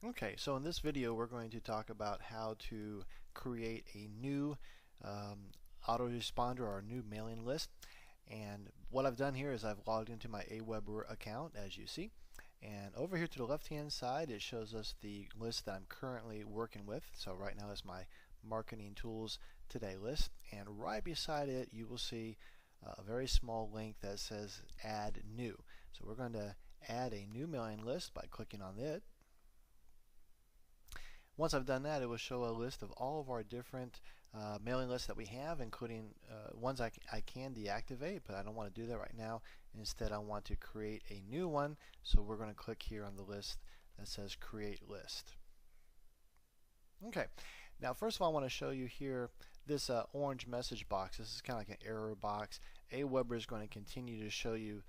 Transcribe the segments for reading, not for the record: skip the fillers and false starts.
Okay, so in this video we're going to talk about how to create a new autoresponder or a new mailing list. And what I've done here is I've logged into my Aweber account, as you see. And over here to the left hand side it shows us the list that I'm currently working with. So right now it's my marketing tools today list, and right beside it you will see a very small link that says add new. So we're going to add a new mailing list by clicking on it. Once I've done that, it will show a list of all of our different mailing lists that we have, including ones I can deactivate, but I don't want to do that right now. Instead, I want to create a new one, so we're going to click here on the list that says Create List. Okay, now first of all I want to show you here this orange message box. This is kind of like an error box. Aweber is going to continue to show you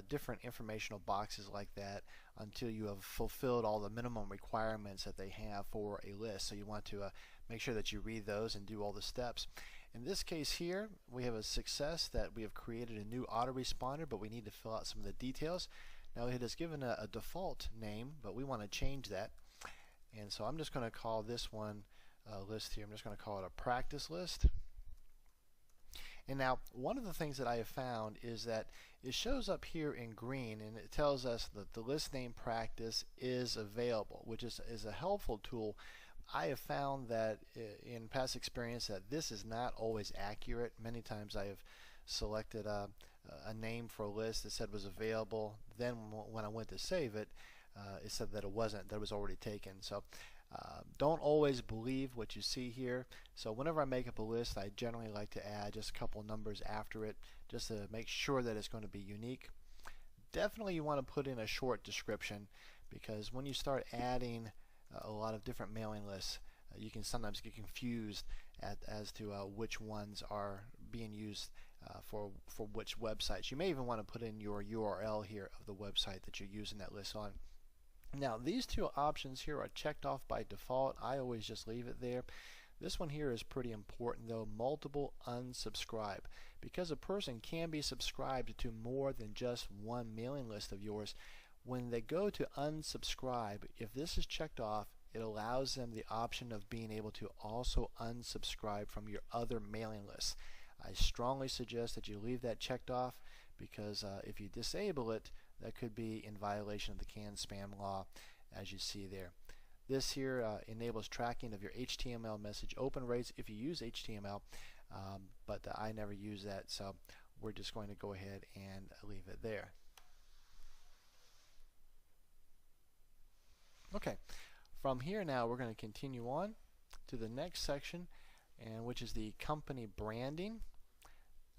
different informational boxes like that until you have fulfilled all the minimum requirements that they have for a list. So you want to make sure that you read those and do all the steps. In this case here, we have a success that we have created a new autoresponder, but we need to fill out some of the details. Now it has given a default name, but we want to change that. And so I'm just going to call this one list here, I'm just going to call it a practice list. And now one of the things that I have found is that it shows up here in green and it tells us that the list name practice is available, which is a helpful tool. I have found that in past experience that this is not always accurate. Many times I have selected a name for a list that said was available, then when I went to save it, it said that it wasn't, that it was already taken. So don't always believe what you see here. So whenever I make up a list, I generally like to add just a couple numbers after it just to make sure that it's going to be unique. Definitely you want to put in a short description, because when you start adding a lot of different mailing lists, you can sometimes get confused as to which ones are being used for which websites. You may even want to put in your URL here of the website that you're using that list on. Now these two options here are checked off by default. I always just leave it there. This one here is pretty important though, multiple unsubscribe, because a person can be subscribed to more than just one mailing list of yours. When they go to unsubscribe, if this is checked off, it allows them the option of being able to also unsubscribe from your other mailing lists. I strongly suggest that you leave that checked off, because if you disable it, that could be in violation of the canned spam law, as you see there. This here enables tracking of your HTML message open rates if you use HTML, but I never use that, so we're just going to go ahead and leave it there. Okay, from here now we're going to continue on to the next section, and which is the company branding.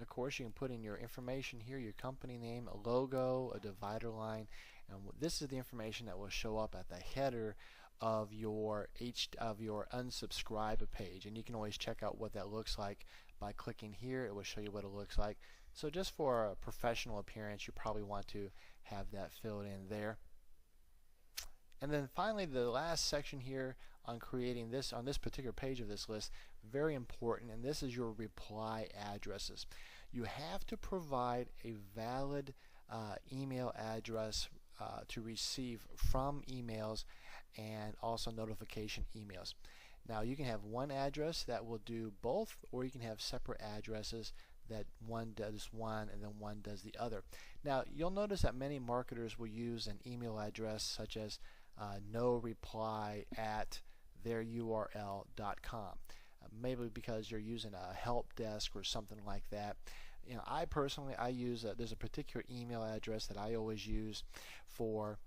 Of course, you can put in your information here, your company name, a logo, a divider line, and this is the information that will show up at the header of your unsubscribe page. And you can always check out what that looks like by clicking here. It will show you what it looks like. So just for a professional appearance, you probably want to have that filled in there. And then finally, the last section here on creating this, on this particular page of this list, very important, and this is your reply addresses. You have to provide a valid email address to receive from emails and also notification emails. Now you can have one address that will do both, or you can have separate addresses that one does one and then one does the other. Now you'll notice that many marketers will use an email address such as no reply at theirurl.com. Maybe because you're using a help desk or something like that. You know, I personally use there's a particular email address that I always use for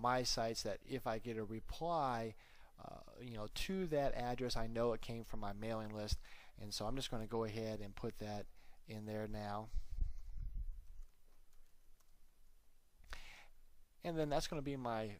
my sites, that if I get a reply to that address, I know it came from my mailing list, and so I'm just going to go ahead and put that in there now. And then that's going to be my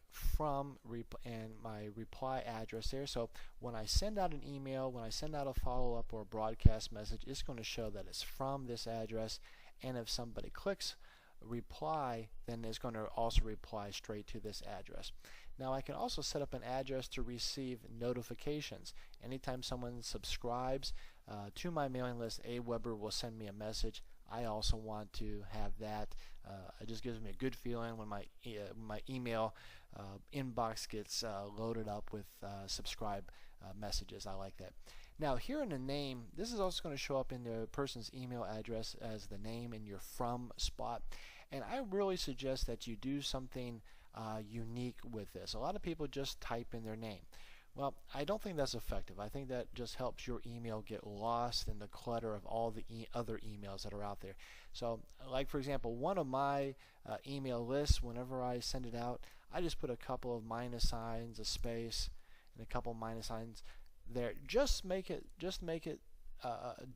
and my reply address there. So when I send out an email, when I send out a follow-up or a broadcast message, it's going to show that it's from this address. And if somebody clicks reply, then it's going to also reply straight to this address. Now I can also set up an address to receive notifications. Anytime someone subscribes to my mailing list, Aweber will send me a message. I also want to have that. It just gives me a good feeling when my email inbox gets loaded up with subscribe messages. I like that. Now here in the name, this is also going to show up in the person's email address as the name in your from spot. And I really suggest that you do something unique with this. A lot of people just type in their name. Well, I don't think that's effective. I think that just helps your email get lost in the clutter of all the other emails that are out there. So, like for example, one of my email lists, whenever I send it out, I just put a couple of minus signs, a space, and a couple of minus signs there. Just make it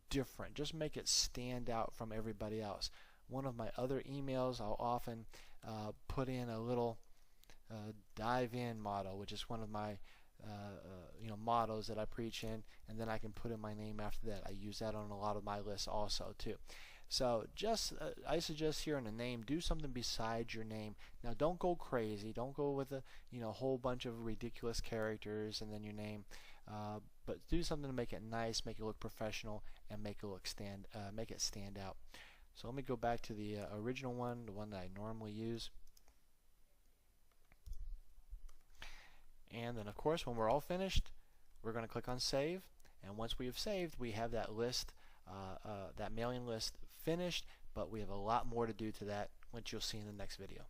different. Just make it stand out from everybody else. One of my other emails, I'll often put in a little dive in motto, which is one of my mottos that I preach in, and then I can put in my name after that. I use that on a lot of my lists also too. So just I suggest here in the name, do something besides your name. Now don't go crazy. Don't go with a whole bunch of ridiculous characters and then your name. But do something to make it nice, make it look professional, and make it stand out. So let me go back to the original one, the one that I normally use. And then of course when we're all finished, we're going to click on save, and once we have saved, we have that list, that mailing list finished, but we have a lot more to do to that, which you'll see in the next video.